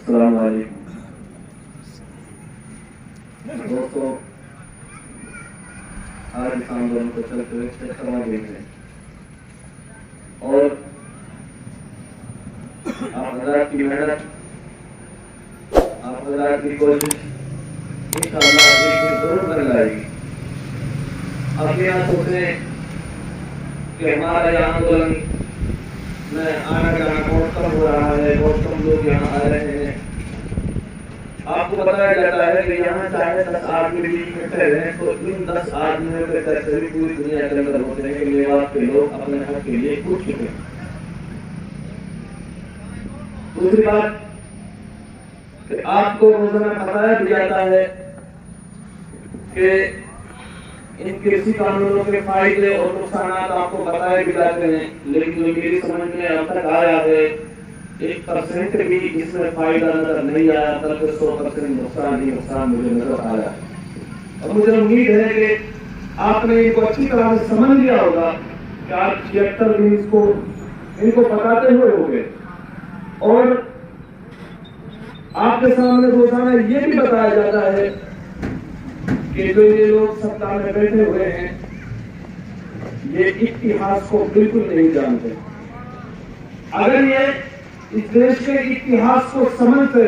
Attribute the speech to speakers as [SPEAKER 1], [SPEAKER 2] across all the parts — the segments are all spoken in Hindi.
[SPEAKER 1] अस्सलाम वालेकुम दोस्तों, आज इस आंदोलन को चलते हुए 6 सवा हैं और आप हज़रात की मेहनत, आप हज़रात की कोशिश इंशाअल्लाह जरूर कर लाएगी। अब ये आप सोचें कि हमारा यह आंदोलन में आना जाना बहुत कम हो रहा है, बहुत कम लोग यहाँ आ रहे हैं। आपको बताया जाता है कि यहाँ चाहे 10 आदमी भी इकट्ठे रहें तो इन 10 आदमियों के पैसे भी पूरी दुनिया के अंदर होते हैं कि मेवात के लोग अपने हक के लिए उठ चुके हैं। दूसरी बात कि आपको रोजाना बताया भी जाता है कि इन कृषि कानूनों के फायदे और नुकसान आपको बताए भी जाते हैं, लेकिन जो मेरी समझ में अब तक आया है 1% भी इसमें फायदा नजर नहीं आया, बल्कि 100% नुकसान ही नुकसान मुझे नजर आया। और मुझे उम्मीद है कि आपने इनको अच्छी तरह से समझ लिया होगा कि आप 76 दिन इनको बताते हुए होंगे और आपके सामने रोजाना ये भी बताया जाता है कि जो ये लोग सत्ता में बैठे हुए हैं ये इतिहास को बिल्कुल नहीं जानते। अगर ये इस देश के इतिहास को समझते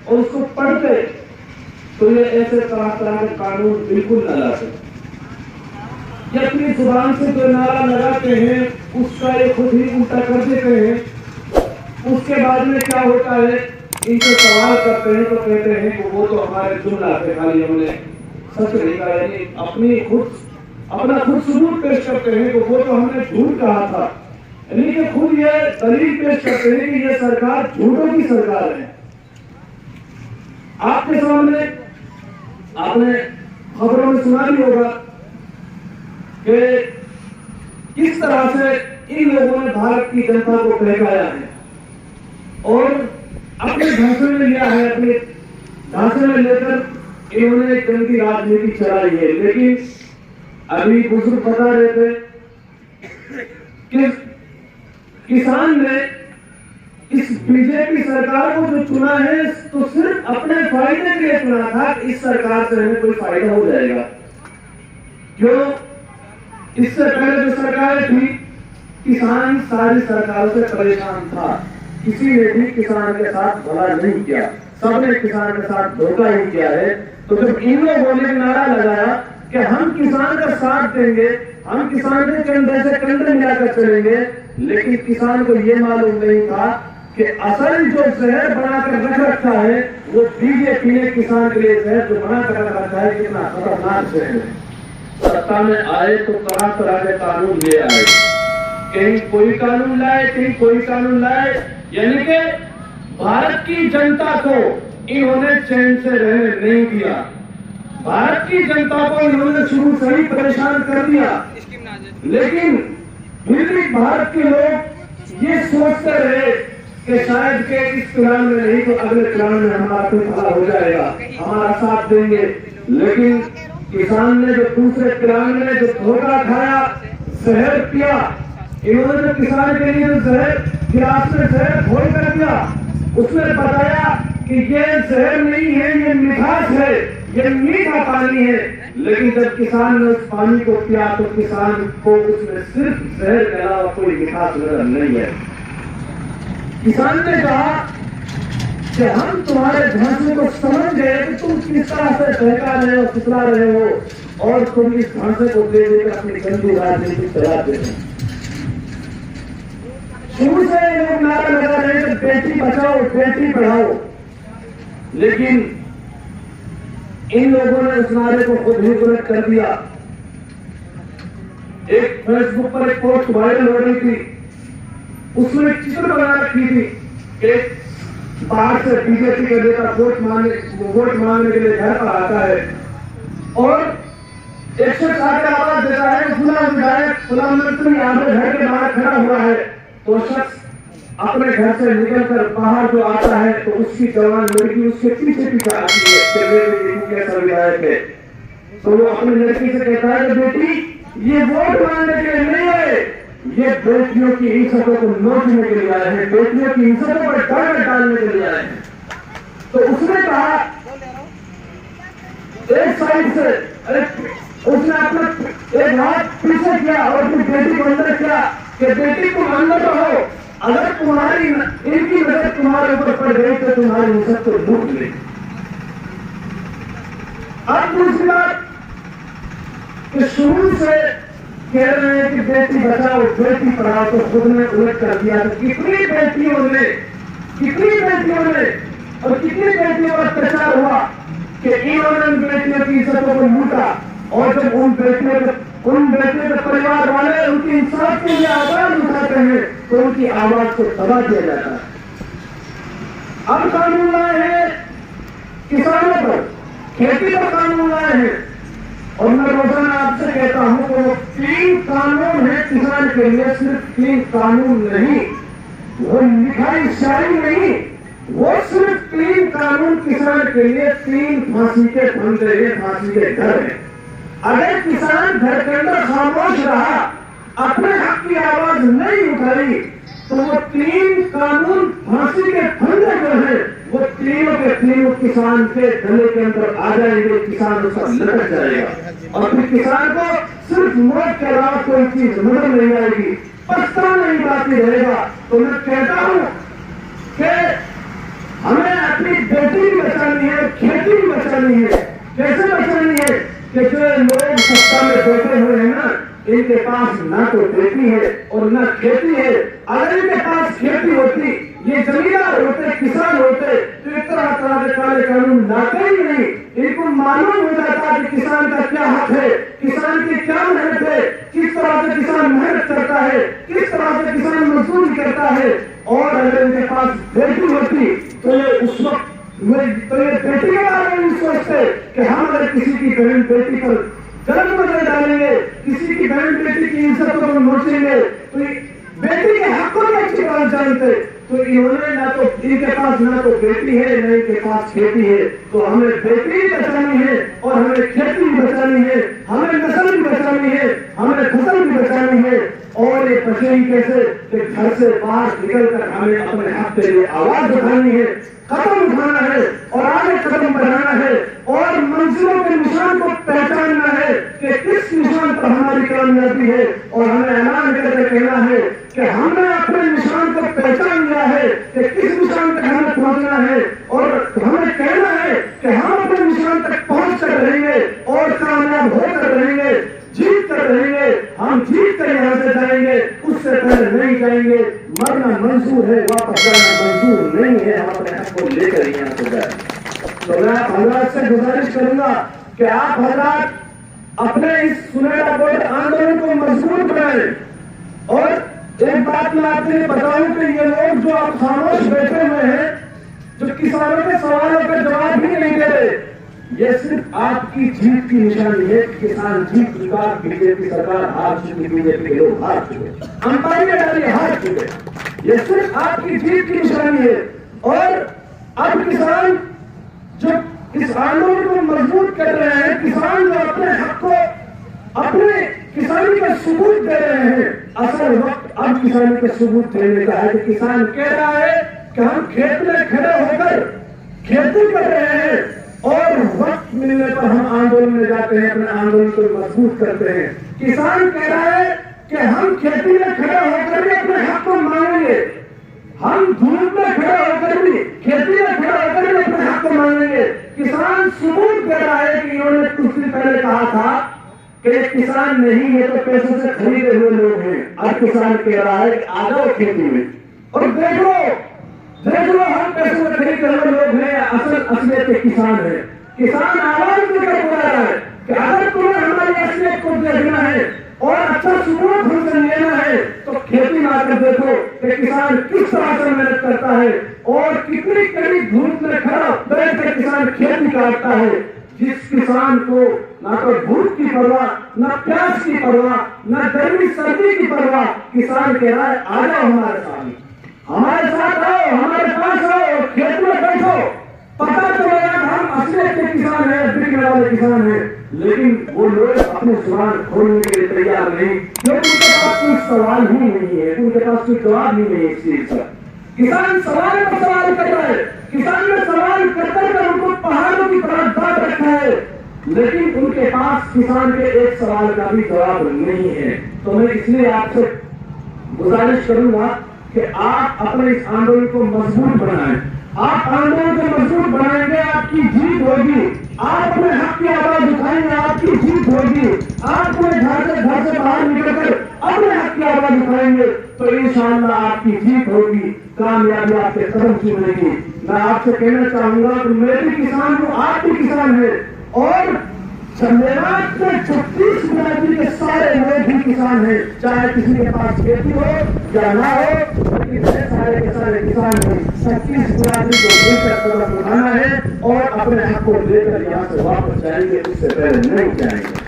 [SPEAKER 1] और उसको पढ़ते तो ये ऐसे तरह तरह के कानून बिल्कुल न लाते। ये अपनी जुबान से जो नारा लगाते हैं उसका ये खुद ही उल्टा कर देते हैं। उसके बाद में क्या होता है, इनसे सवाल करते हैं तो कहते हैं कि वो तो हमारे जुमला थे, खाली हमने सच नहीं कहा, यानी अपना खुद सबूत पेश करते हैं कि वो तो हमने झूठ कहा था, यानी कि खुद ये दलील पेश करते हैं कि ये सरकार झूठों की सरकार है। आपके सामने आपने खबरों में सुना भी होगा कि किस तरह से इन लोगों ने भारत की जनता को बहकाया है और अपने ढांचे में लिया है, अपने ढांचे में लेकर इन्होंने गंदी राजनीति चलाई है। लेकिन अभी बुजुर्ग बता रहे थे कि किसान ने इस बीजेपी सरकार को जो चुना है तो सिर्फ अपने फायदे के लिए चुना था। इस सरकार से हमें कोई फायदा हो जाएगा, क्यों? इससे पहले जो सरकारें थी किसान सारी सरकारों से परेशान था, किसी ने भी किसान के साथ भला नहीं किया, सबने किसान के साथ धोखा ही किया है। तो जब इन लोगों ने नारा लगाया कि हम किसान का साथ देंगे, हम किसान के कंधे से कंधे मिलाकर चलेंगे, लेकिन किसान को ये मालूम नहीं था कि असल जो जहर बनाकर रख रखा है वो बीजेपी ने किसान के लिए जहर जो बनाकर रख रखा है कितना खतरनाक जहर है। सत्ता में आए तो तरह तरह के कानून ले आए, कहीं कोई कानून लाए, कहीं कोई कानून लाए, यानी कि भारत की जनता को इन्होंने चैन से रहने नहीं दिया। भारत की जनता को इन्होंने शुरू से ही परेशान कर दिया। लेकिन फिर भी भारत के लोग ये सोचते रहे कि शायद के इस चुनाव में नहीं तो अगले चुनाव में हमारा कोई भला हो जाएगा, हमारा साथ देंगे। लेकिन किसान ने जो दूसरे चुनाव में जो धोखा खाया, जहर पिया, इन्होंने जो किसान के लिए जहर गिलास में जहर घोल कर दिया, उसने बताया कि ये जहर नहीं है, ये मिठास है, ये मीठा पानी है। लेकिन जब किसान ने उस पानी को पिया तो किसान को उसमें सिर्फ जहर के अलावा कोई मिठास नजर नहीं है। किसान ने कहा कि हम तुम्हारे ढांचे को समझ गए कि तुम किस तरह से बहका रहे हो, फिसला रहे हो और तुम इस ढांचे को दे देकर अपनी गंदी राजनीति चलाते हैं। शुरू से लोग नारा लगा रहे हैं बेटी बचाओ बेटी पढ़ाओ, लेकिन इन लोगों ने उस नारे को खुद ही गलत कर दिया। एक फेसबुक पर एक पोस्ट वायरल हो रही थी, उसमें एक चित्र बना रखी थी, एक बाहर से बीजेपी का नेता वोट मांगने के लिए घर पर आता है और एक शख्स आकर आवाज देता है फुला विधायक फुला मंत्री आपके घर के बाहर खड़ा हुआ है। तो शख्स अपने घर से निकलकर बाहर जो आता है तो उसकी जवान लड़की उसके पीछे पीछे आती है कि मेरे कैसा विधायक है। तो वो अपनी लड़की से कहता है कि बेटी ये वोट मांगने के लिए नहीं आए, ये बेटियों की इज्जतों को नोचने के लिए आए हैं, बेटियों की इज्जतों पर डर डालने के लिए आए हैं। एक साइड से उसने अपना एक हाथ पीछे किया और अपनी बेटी को अंदर किया कि बेटी तुम अंदर रहो, अगर तुम्हारी इनकी नजर तुम्हारे ऊपर पड़ गई तो तुम्हारी इज्जत तो लूट ले। अब दूसरी बात कि शुरू से कह रहे हैं कि बेटी बचाओ बेटी पढ़ाओ, तो खुद ने उलट कर दिया। तो कितनी बेटियों ने और कितनी बेटियों पर अत्याचार हुआ कि इन्होंने उन बेटियों की इज्जतों को लूटा, और जब उन बेटियों के परिवार वाले उनकी इंसाफ के लिए आवाज उठाते हैं तो उनकी आवाज को दबा दिया जाता है। अब कानून लाए हैं किसानों पर, खेती पर कानून लाए हैं, और मैं रोजाना आपसे कहता हूं कि वो 3 कानून है किसान के लिए, सिर्फ 3 कानून नहीं, वो लिखाई शायरी नहीं, वो सिर्फ 3 कानून किसान के लिए 3 फांसी के फंदे हैं, फांसी के घर हैं। अगर किसान घर के अंदर खामोश रहा, अपने हक की आवाज नहीं उठाई, तो वो 3 कानून फांसी के फंदे जो है वो तीनों के तीनों किसान के गले के अंदर आ जाएंगे, किसान उसका लटक जाएगा और फिर किसान को सिर्फ मौत के अलावा कोई चीज नजर नहीं आएगी, पछताना ही बाकी रहेगा। तो मैं कहता हूं कि हमें अपनी बेटी भी बचानी है, खेती भी बचानी है। कैसे बचानी है कि जो लोग सत्ता में बैठे हुए हैं ना, इनके पास ना तो बेटी है और ना खेती है। अगर इनके पास खेती होती, ये जमींदार होते, किसान होते, तो इस तरह के काले कानून लाते ही नहीं। इनको मालूम हो जाता कि किसान का क्या हक है, किसान की क्या मेहनत है, किस तरह से किसान मेहनत करता है, किस तरह से किसान मजदूरी करता है। और अगर इनके पास बेटी होती तो ये उस वक्त तो ये बेटी के बारे में नहीं सोचते कि हम अगर किसी की बहन बेटी पर गलत नजर डालेंगे, किसी की बहन बेटी की इज्जत को नोचेंगे, तो बेटी के हक को भी अच्छी तरह जानते। तो इन्होंने ना तो इनके पास ना तो बेटी है ना इनके पास खेती है। तो हमें बेटी भी बचानी है और हमें खेती भी बचानी है, हमें नस्ल भी बचानी है, हमें फसल भी बचानी है। और ये बचेगी कैसे कि घर से बाहर निकलकर हमें अपने हक के लिए आवाज उठानी है, कदम उठाना है और आगे कदम बढ़ाना है और मंजिलों के निशान को पहचानना है कि किस निशान पर हमारी कामयाबी है। और हमें ऐलान करके कहना है कि हमने अपने निशान को पहचान लिया है कि किस निशान तक हमें पहुंचना है, और हमें कहना है कि हम अपने निशान तक पहुंच कर रहेंगे और कामयाब होकर रहेंगे, जीत कर रहेंगे। हम जीत कर यहाँ से जाएंगे, उससे पहले नहीं जाएंगे। मरना मंजूर है, वापस जाना मंजूर नहीं है। हम अपने हक को लेकर यहाँ से जाए। तो मैं आप हजरात से गुजारिश करूंगा कि आप हजरात अपने इस सुनहरा बोर्ड आंदोलन को मजबूत बनाएं। और एक बात मैं आपके लिए बताऊं कि ये लोग जो आप खामोश बैठे हुए हैं, जो किसानों के सवालों का जवाब भी नहीं दे रहे, ये सिर्फ आपकी जीत की निशानी है। किसान जीत चुका, बीजेपी सरकार हार चुकी, बीजेपी के लोग हार चुके, अंपायर डाली हार चुके। ये सिर्फ आपकी जीत की निशानी है। और अब किसान जो इस आंदोलन को मजबूत कर रहे हैं, किसान जो अपने हक को, अपने किसानी का सबूत दे रहे हैं, असल वक्त अब किसानी का सबूत देने का है। कि किसान कह रहा है कि हम खेत में खड़े होकर खेती कर रहे हैं और वक्त मिलने पर हम आंदोलन में जाते हैं, अपने आंदोलन को मजबूत करते हैं। किसान कह रहा है कि हम खेती में खड़े होकर भी अपने हक को मांगेंगे, हम धूप में खड़े होकर भी, खेती में खड़े होकर भी अपने हक को मांगेंगे। किसान सबूत दे रहा है कि इन्होंने कुछ दिन पहले कहा था कि किसान नहीं है तो पैसों से खरीदे हुए लोग हैं। अब किसान कह रहा है कि आ जाओ खेती में और देख लो हम पैसों से खरीदे हुए लोग हैं, असलियत के किसान है। किसान आवाज देकर बोल रहा है कि अगर तुम्हें हमारी असलियत को देखना है और अच्छा सबूत हमसे लेना है तो खेती में आकर देखो कि किसान किस तरह से मेहनत करता है और कितनी कड़ी धूप में खड़ा बैठ कर किसान खेती काटता है। जिस किसान को ना तो धूप की परवाह, ना प्यास की परवाह, ना गर्मी सर्दी की परवाह, किसान कह रहा है आ जाओ हमारे साथ, हमारे साथ आओ, हमारे पास आओ, खेत में बैठो, पता चलेगा हम असलियत के किसान हैं, बिकने वाले किसान हैं। लेकिन वो लोग अपनी जुबान खोलने के लिए तैयार नहीं, क्योंकि उनके पास कोई सवाल ही नहीं है, उनके पास कोई जवाब ही नहीं है इस चीज का। किसान सवाल पर सवाल कर रहा है, किसान ने सवाल कर उनको पहाड़ों की तरह दाब रखा है। लेकिन उनके पास किसान के एक सवाल का भी जवाब नहीं है। तो मैं इसलिए आपसे गुजारिश करूंगा कि आप अपने इस आंदोलन को मजबूत बनाएं। आप आंदोलन को मजबूत बनाएंगे, आपकी जीत होगी। आप अपने हक की आवाज उठाएंगे, आपकी जीत होगी। आप अपने घर से बाहर निकलकर अपने हक की आवाज उठाएंगे तो इंशाअल्लाह आपकी जीत होगी, कामयाबी आपके कदम चूमेगी। मैं आपसे कहना चाहूंगा कि मैं भी किसान हूं, आप भी किसान है, और सम्मेलन में 36 बिरादरी के सारे लोग भी किसान हैं, चाहे किसी के पास खेती हो या ना हो, लेकिन सारे के सारे किसान हैं। 36 बिरादरी को मिलकर कदम उठाना है और अपने हक को लेकर यहाँ से वापस जाएंगे, इससे पहले नहीं जाएंगे।